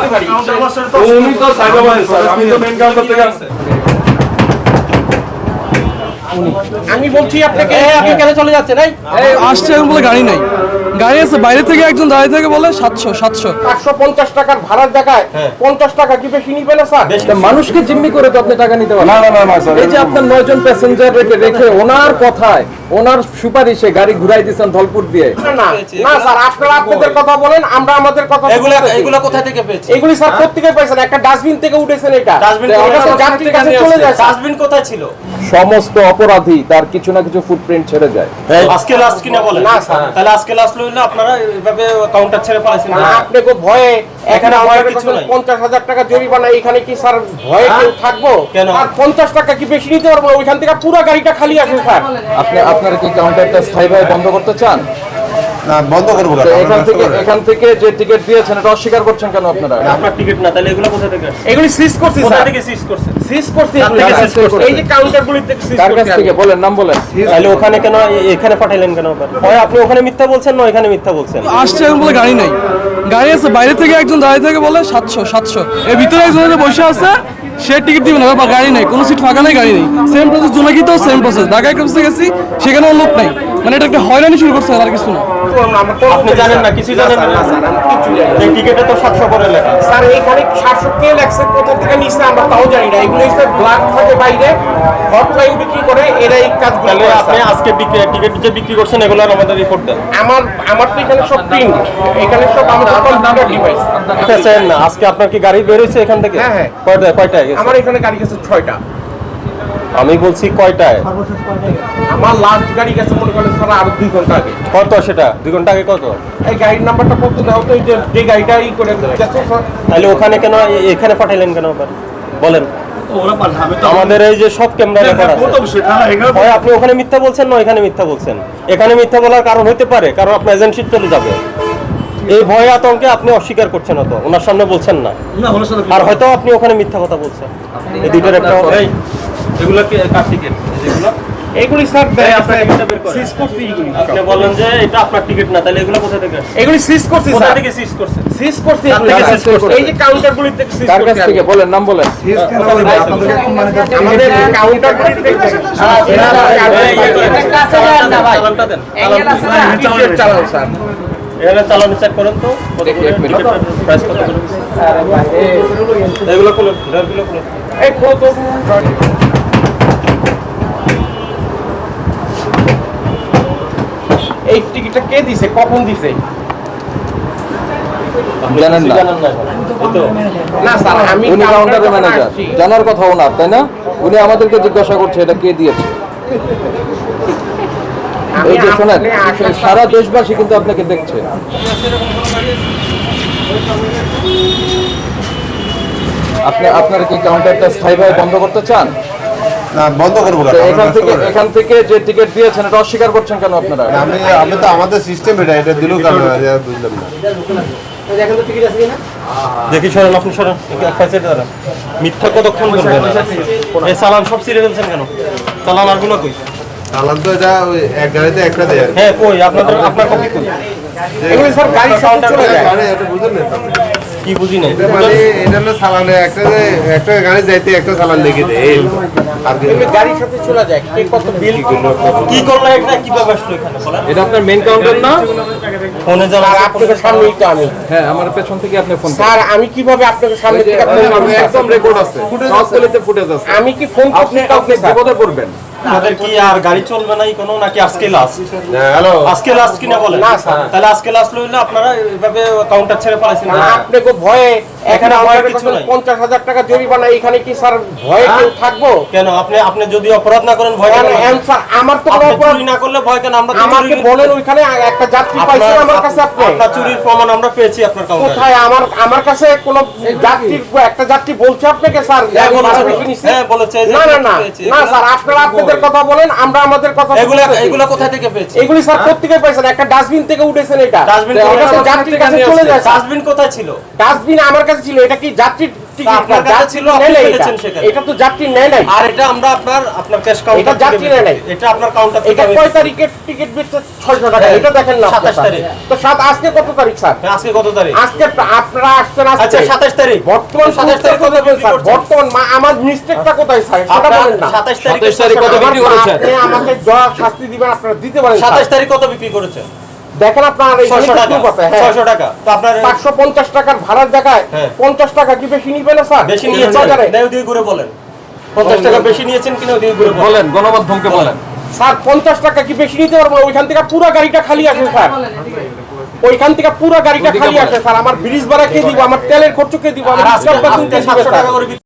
উনি তো সাইডে বসে স্যার, আমি তো মেইন কাউন্টার থেকে আসছে। আমি বলছি আপনাকে আপনি কেন চলে যাচ্ছেন? এই আসছে এখন বলে গাড়ি নাই, গাড়ি আছে বাইরে থেকে একজন দাঁড়িয়ে থেকে বলে 700 850 টাকার ভাড়ার জায়গায় 50 টাকা কি বেশি নিবে না স্যার? মানুষকে জিম্মি করে তো আপনি টাকা নিতে পারেন না স্যার, এই যে আপনার 9 জন প্যাসেঞ্জার রেখে ওনার কথায় ওনার সুপারিশে গাড়ি ঘুরাই দিয়েছেন ধলপুর দিয়ে। না না স্যার, আপনারা আপনাদের কথা বলেন, আমরা আমাদের কথা। এগুলা কোথা থেকে পেয়েছেন? এগুলি স্যার প্রত্যেকে পাইছেন, একটা ডাস্টবিন থেকে উঠেছেন। এটা ডাস্টবিন যাত্রীর কাছে চলে যায়। ডাস্টবিন কোথায় ছিল? সমস্ত অপরাধী তার কিছু না কিছু ফুটপ্রিন্ট ছেড়ে যায়। আজকে লাস্ট কিনা বলেন? না স্যার, তাহলে আজকে লাস্ট লইলে আপনারা এইভাবে কাউন্টার ছেড়ে ফেলাইছেন। আপনি কো ভয়ে এখানে আমাদের কিছু নাই। 50,000 টাকা জরিমানা, এখানে কি স্যার ভয়ে কেউ থাকবো? কেন? আর 50 টাকা কি বেশি নিতে পারবো? ওইখান থেকে পুরো গাড়িটা খালি আসে স্যার। আপনারা কি কাউন্টারটা স্থায়ীভাবে বন্ধ করতে চান? না বন্ধ করব না। এখান থেকে যে টিকিট দিয়েছেন এটা অস্বীকার করছেন কেন আপনারা? আপনার টিকিট না, তাহলে এগুলো কোথা থেকে আসছে? এগুলি সিজ করছি কোথা স্যার। থেকে সিজ করছেন? সিজ করছি কার থেকে সিজ করছেন? এই যে কাউন্টারগুলি থেকে সিজ কার কাছ করছি। থেকে বলেন, নাম বলেন। তাহলে ওখানে কেন, এখানে পাঠাইলেন কেন? হয় আপনি ওখানে মিথ্যা বলছেন, না এখানে মিথ্যা বলছেন? আসছে এখন বলে গাড়ি নাই, গাড়ি আছে বাইরে থেকে একজন দাঁড়িয়ে থেকে বলে 700 এর ভিতরে একজন বসে আছে, সে টিকিট দিবে না বা গাড়ি নাই, কোনো সিট ফাঁকা নাই, গাড়ি নেই। সেম প্রসেস জোনাকিতেও সেম প্রসেস, ঢাকা এক্সপ্রেসে গেছি সেখানেও লোক নাই। মানে এটা একটা হয়রানি শুরু করছে আর কিছু না। আপনি জানেন না, কিছু জানেন না স্যার, আমি কিছু জানি না। এই টিকিটে তো 700 করে লেখা। স্যার এইখানে 700 কে লেখছে, কোথা থেকে নিচ্ছে আমরা তাও জানি না। এগুলো হচ্ছে ব্ল্যাক থাকে বাইরে, হটলাইন বিক্রি করে এরা এই কাজগুলো তাহলে করে। আপনি আজকে টিকিট যে বিক্রি করছেন এগুলো আমাদের রিপোর্ট দেন। আমার তো এখানে সব প্রিন্ট, এখানে সব আমাদের কম্পিউটার ডিভাইস। বুঝতেছেন না? আজকে আপনার কি গাড়ি বের হয়েছে এখান থেকে? হ্যাঁ। কয়টায় গেছে? আমার এখানে গাড়ি গেছে 6টা। আমি বলছি কয়টায়? আমার লাস্ট গাড়ি গেছে মনে করেন স্যার আরো 2 ঘন্টা আগে। কত সেটা? 2 ঘন্টা আগে কত? এই গাড়ির নাম্বারটা কত দাও তো, এই যে গাড়িটা ই করে গেছে স্যার। তাহলে ওখানে কেন, এখানে পাঠাইলেন কেন আবার? বলেন। আমাদের এই যে সব ক্যামেরা রেকর্ড আছে। হয় আপনি ওখানে মিথ্যা বলছেন, না এখানে মিথ্যা বলছেন। এখানে মিথ্যা বলার কারণ হতে পারে, কারণ আপনার এজেন্সি চলে যাবে। এই ভয় আতঙ্কে আপনি অস্বীকার করছেন, অত ওনার সামনে বলছেন না, আর হয়তো আপনি ওখানে মিথ্যা কথা বলছেন। এই দুইটার একটা এগুলো কি কার টিকিট? যেগুলো এগুলি স্যার আপনার টিকিটটা বের করেন। সিজ করছি এগুলি। আপনি বলেন যে এটা আপনার টিকিট না, তাহলে এগুলো কোথা থেকে আসছে? এগুলি সিজ করছি কোথা স্যার। থেকে সিজ করছেন? সিজ করছি কার থেকে সিজ করছেন? এই যে কাউন্টারগুলি থেকে সিজ কার কাছ করছি। থেকে বলেন, নাম বলেন। আমাদের কাউন্টারগুলি থেকে চালানটা দেন। চালান স্যার। এখানে চালান চেক করেন তো কত করে টিকিটের প্রাইস কত করে? এগুলো খুলুন, ড্রয়ারগুলো খুলুন। এই খোলো তো। এই টিকিটটা কে দিছে, কখন দিছে? জানেন না? জানেন না এখন? এই তো। না স্যার, আমি উনি কাউন্টারের ম্যানেজার, আসছি। জানার কথা ওনার, তাই না? উনি আমাদেরকে জিজ্ঞাসা করছে এটা কে দিয়েছে। আমি এই যে শোনেন, আপনি আসার সারা দেশবাসী কিন্তু আপনাকে দেখছে। আপনারা কি কাউন্টারটা স্থায়ীভাবে বন্ধ করতে চান? না বন্ধ করব না। এখান থেকে যে টিকিট দিয়েছেন এটা অস্বীকার করছেন কেন আপনারা? আমি তো আমাদের সিস্টেম এটা দিল কারণ বুঝলাম না। দেখি সরেন, আপনি সরেন, এক সাইডে দাঁড়ান। মিথ্যা কতক্ষণ বলবেন? এই চালান সব ছিঁড়ে ফেলছেন কেন? চালান আরগুলো কই? চালান তো এটা ওই এক গাড়িতে একটা দেয় আর কি। হ্যাঁ কই আপনার কপি কই? এগুলি স্যার গাড়ি সাউন্ডার চলে যায়। গাড়ি এটা বুঝলেন না? কি বুঝি নাই। এটা মানে এটা হলো চালানে একটা গাড়ি যাইতে একটা চালান লিখে দেয় এই আর কি। এগুলি গাড়ির সাথে চলে যায়। কে কত বিল করলো? কি করলো এটা? কিভাবে আসলো এখানে বলেন? এটা আপনার মেইন কাউন্টার না? ফোনে আর যারা আপনাদের সামনেই তো আমি। হ্যাঁ, আমার পেছন থেকে আপনি ফোন স্যার আমি কিভাবে আপনাদের সামনে থেকে ফোন করব? একদম রেকর্ড আছে, সবগুলোতে ফুটেজ আছে। আমি কি ফোন করছি কাউকে স্যার? বিপদে পড়বেন। তাদের কি আর গাড়ি চলবে নাই কোনো, নাকি আজকে লাস্ট? হ্যালো আজকে লাস্ট কিনা বলেন? না স্যার। তাহলে আজকে লাস্ট লইলে আপনারা এইভাবে কাউন্টার ছেড়ে ফেলাইছেন। আপনি কো ভয়ে এখানে আমাদের ভয়ের কাছে কিছু নাই। 50,000 টাকা জরিমানা, এখানে কি স্যার ভয়ে কেউ থাকবো? কেন? আপনি যদি অপরাধ না করেন ভয় কেন? স্যার আমার তো কোনো আপনি অপরাধ। চুরি না করলে ভয় কেন? আমরা তো আমাকে চুরি- বলেন ওইখানে একটা যাত্রী পাইছেন আমার কাছে আপনি? আপনার চুরির প্রমাণ আমরা পেয়েছি আপনার কাউন্টারে। কোথায়? আমার কাছে কোনো একটা যাত্রী বলছে আপনাকে স্যার হ্যাঁ, আমি বলেছে। ভাড়া বেশি নিছি? হ্যাঁ, বলেছে, এই যে না না আমরা না পেয়েছি। না স্যার, আপনারা আপনাদের কথা বলেন, আমরা আমাদের কথা বলতেছি। এগুলো কোথা থেকে পেয়েছি? এগুলি স্যার প্রত্যেকে পাইছেন, একটা ডাস্টবিন থেকে উঠেছেন। এটা ডাস্টবিন এটা যাত্রীর কাছে চলে যায়। ডাস্টবিন কোথায় ছিল? ডাস্টবিন আমার কাছে ছিল। এটা কি যাত্রীর টিকিট আপনার কাছে ছিল, আপনি ফেলেছেন সেখানে। এটা তো যাত্রী নেয় নাই। আর এটা আমরা আপনার ক্যাশ কাউন্টার এটা যাত্রী নেয় নাই। এটা আপনার কাউন্টার থেকে এটা কয় তারিখের টিকিট বেচছে? 600 টাকা। এটা দেখেন না 27 তারিখ। তো আজকে কত তারিখ স্যার? আজকে কত তারিখ? আজকে আপনারা আসছেন আচ্ছা আজকে 27 তারিখ। বর্তমান 27 তারিখ কত বিক্রি স্যার? করছেন? বর্তমান আমার মিস্টেকটা কোথায় স্যার সেটা আপনার বলেন না। 27 তারিখ 27 তারিখ কত বিক্রি করেছেন? আপনি আমাকে যা শাস্তি দিবেন আপনারা দিতে পারেন। 27 তারিখ কত বিক্রি করেছেন? দেখেন আপনার এই 600 টাকা। 600 টাকা। তো আপনার 550 টাকার ভাড়ার জায়গায় হ্যাঁ। 50 টাকা কি বেশি নিবে না স্যার? বেশি নিয়েছেন? বাজারে। দেও দিয়ে ঘুরে বলেন। 50 টাকা বেশি নিয়েছেন কিনা দিয়ে ঘুরে বলেন। বলেন, গণমাধ্যমকে বলেন। স্যার 50 টাকা কি বেশি নিতে পারবো? ওইখান থেকে পুরো গাড়িটা খালি আসে স্যার। ওইখান থেকে পুরো গাড়িটা খালি আসে স্যার। আমার ব্রিজ ভাড়া কে দিব? আমার তেলের খরচ কে দিব? আমার আর আজকে 700 টাকা করে